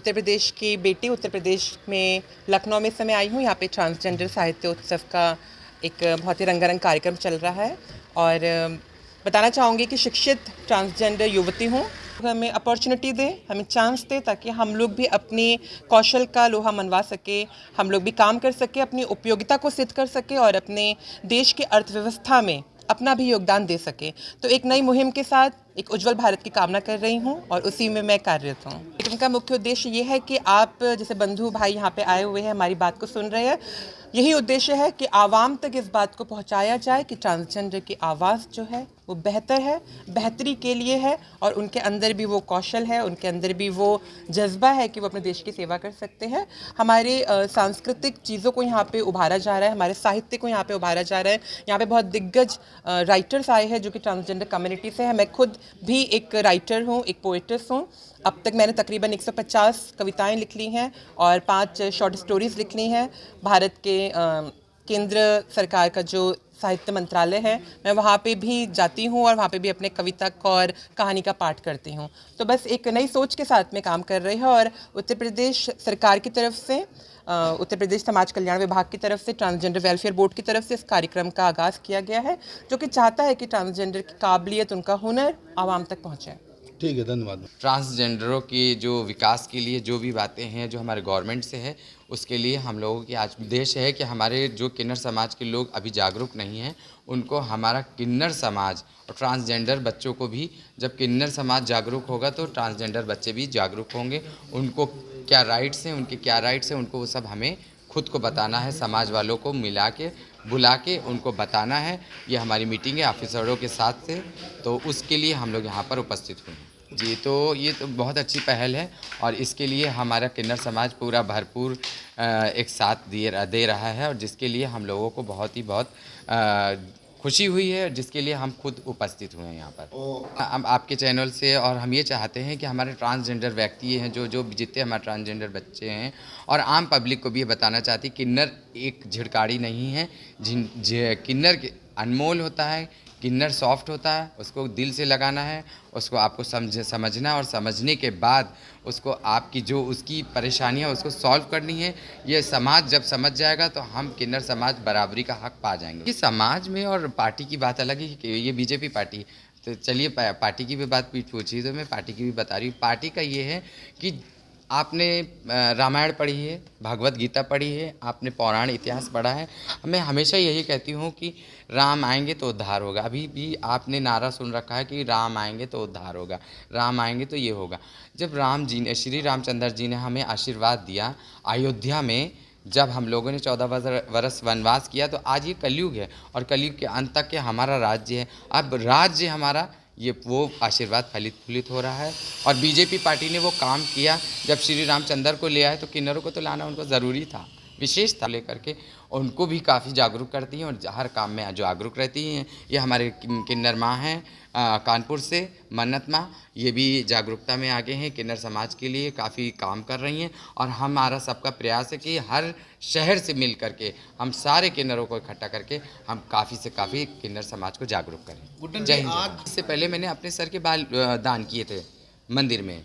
उत्तर प्रदेश की बेटी उत्तर प्रदेश में लखनऊ में इस समय आई हूँ। यहाँ पे ट्रांसजेंडर साहित्य उत्सव का एक बहुत ही रंगारंग कार्यक्रम चल रहा है और बताना चाहूँगी कि शिक्षित ट्रांसजेंडर युवती हूँ। हमें अपॉर्चुनिटी दे, हमें चांस दे ताकि हम लोग भी अपनी कौशल का लोहा मनवा सके, हम लोग भी काम कर सके, अपनी उपयोगिता को सिद्ध कर सके और अपने देश की अर्थव्यवस्था में अपना भी योगदान दे सके। तो एक नई मुहिम के साथ एक उज्जवल भारत की कामना कर रही हूँ और उसी में मैं कार्यरत हूँ। इनका मुख्य उद्देश्य ये है कि आप जैसे बंधु भाई यहाँ पे आए हुए हैं, हमारी बात को सुन रहे हैं, यही उद्देश्य है कि आवाम तक इस बात को पहुँचाया जाए कि ट्रांसजेंडर की आवाज़ जो है वो बेहतर है, बेहतरी के लिए है और उनके अंदर भी वो कौशल है, उनके अंदर भी वो जज्बा है कि वो अपने देश की सेवा कर सकते हैं। हमारे सांस्कृतिक चीज़ों को यहाँ पे उभारा जा रहा है, हमारे साहित्य को यहाँ पे उभारा जा रहा है। यहाँ पे बहुत दिग्गज राइटर्स आए हैं जो कि ट्रांसजेंडर कम्युनिटी से हैं। मैं खुद भी एक राइटर हूँ, एक पोएट्स हूँ। अब तक मैंने तकरीबन 150 कविताएं लिख ली हैं और 5 शॉर्ट स्टोरीज़ लिख ली हैं। भारत के केंद्र सरकार का जो साहित्य मंत्रालय है, मैं वहाँ पे भी जाती हूँ और वहाँ पे भी अपने कविता और कहानी का पाठ करती हूँ। तो बस एक नई सोच के साथ में काम कर रही है और उत्तर प्रदेश सरकार की तरफ से, उत्तर प्रदेश समाज कल्याण विभाग की तरफ से, ट्रांसजेंडर वेलफेयर बोर्ड की तरफ से इस कार्यक्रम का आगाज़ किया गया है, जो कि चाहता है कि ट्रांसजेंडर की काबिलियत, उनका हुनर आवाम तक पहुँचे। ठीक है, धन्यवाद। ट्रांसजेंडरों की जो विकास के लिए जो भी बातें हैं जो हमारे गवर्नमेंट से है, उसके लिए हम लोगों की आज उद्देश्य है कि हमारे जो किन्नर समाज के लोग अभी जागरूक नहीं हैं, उनको हमारा किन्नर समाज और ट्रांसजेंडर बच्चों को भी, जब किन्नर समाज जागरूक होगा तो ट्रांसजेंडर बच्चे भी जागरूक होंगे। उनको क्या राइट्स हैं, उनके क्या राइट्स हैं, उनको वो सब हमें खुद को बताना है, समाज वालों को मिला के बुला के उनको बताना है। ये हमारी मीटिंग है ऑफिसरों के साथ से, तो उसके लिए हम लोग यहाँ पर उपस्थित हुए हैं। जी, तो ये तो बहुत अच्छी पहल है और इसके लिए हमारा किन्नर समाज पूरा भरपूर एक साथ दे रहा है और जिसके लिए हम लोगों को बहुत खुशी हुई है, जिसके लिए हम खुद उपस्थित हुए हैं यहाँ पर। हम आपके चैनल से और हम ये चाहते हैं कि हमारे ट्रांसजेंडर व्यक्ति हैं जो जितने हमारे ट्रांसजेंडर बच्चे हैं और आम पब्लिक को भी ये बताना चाहती किन्नर एक झिड़काड़ी नहीं है। किन्नर अनमोल होता है, किन्नर सॉफ्ट होता है, उसको दिल से लगाना है, उसको आपको समझना और समझने के बाद उसको आपकी जो उसकी परेशानियां उसको सॉल्व करनी है। ये समाज जब समझ जाएगा तो हम किन्नर समाज बराबरी का हक पा जाएंगे। ये समाज में और पार्टी की बात अलग है कि ये बीजेपी पार्टी है, तो चलिए पार्टी की भी बात पूछी तो मैं पार्टी की भी बता रही हूँ। पार्टी का ये है कि आपने रामायण पढ़ी है, भगवत गीता पढ़ी है, आपने पौराण इतिहास पढ़ा है। मैं हमेशा यही कहती हूँ कि राम आएंगे तो उद्धार होगा। अभी भी आपने नारा सुन रखा है कि राम आएंगे तो उद्धार होगा, राम आएंगे तो ये होगा। जब राम जी ने, श्री रामचंद्र जी ने हमें आशीर्वाद दिया अयोध्या में, जब हम लोगों ने 14 वर्ष वनवास किया, तो आज ये कलयुग है और कलयुग के अंत तक के हमारा राज्य है। अब राज्य हमारा ये वो आशीर्वाद फलित फूलित हो रहा है और बीजेपी पार्टी ने वो काम किया। जब श्री रामचंद्र को ले आए तो किन्नरों को तो लाना उनको ज़रूरी था, विशेष था, लेकर के उनको भी काफ़ी जागरूक करती हैं और हर काम में जागरूक रहती हैं। ये हमारे किन्नर माँ हैं कानपुर से, मन्नत माँ, ये भी जागरूकता में आगे हैं, किन्नर समाज के लिए काफ़ी काम कर रही हैं और हमारा सबका प्रयास है कि हर शहर से मिल करके हम सारे किन्नरों को इकट्ठा करके हम काफ़ी से काफ़ी किन्नर समाज को जागरूक करें। जय हिंद। इससे पहले मैंने अपने सर के बाल दान किए थे मंदिर में,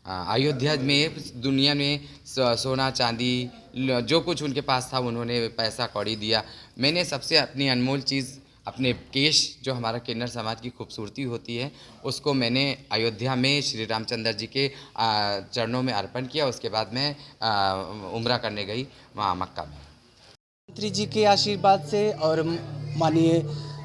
अयोध्या में। दुनिया में सोना चांदी जो कुछ उनके पास था उन्होंने पैसा कौड़ी दिया। मैंने सबसे अपनी अनमोल चीज़, अपने केश, जो हमारा किन्नर समाज की खूबसूरती होती है, उसको मैंने अयोध्या में श्री रामचंद्र जी के चरणों में अर्पण किया। उसके बाद मैं उम्रा करने गई वहाँ मक्का में। मुख्यमंत्री जी के आशीर्वाद से और माननीय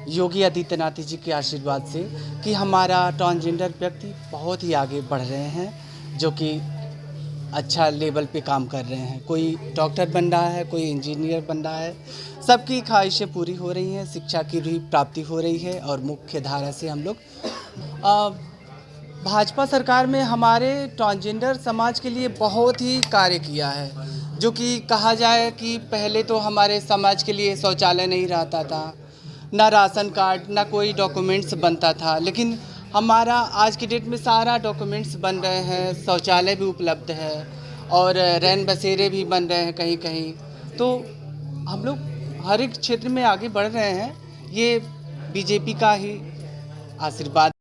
योगी आदित्यनाथ जी के आशीर्वाद से कि हमारा ट्रांसजेंडर व्यक्ति बहुत ही आगे बढ़ रहे हैं, जो कि अच्छा लेवल पे काम कर रहे हैं। कोई डॉक्टर बन रहा है, कोई इंजीनियर बन रहा है, सबकी ख्वाहिशें पूरी हो रही हैं, शिक्षा की भी प्राप्ति हो रही है और मुख्य धारा से हम लोग भाजपा सरकार में हमारे ट्रांसजेंडर समाज के लिए बहुत ही कार्य किया है। जो कि कहा जाए कि पहले तो हमारे समाज के लिए शौचालय नहीं रहता था, ना राशन कार्ड, ना कोई डॉक्यूमेंट्स बनता था, लेकिन हमारा आज की डेट में सारा डॉक्यूमेंट्स बन रहे हैं, शौचालय भी उपलब्ध है और रैन बसेरे भी बन रहे हैं कहीं कहीं। तो हम लोग हर एक क्षेत्र में आगे बढ़ रहे हैं। ये बीजेपी का ही आशीर्वाद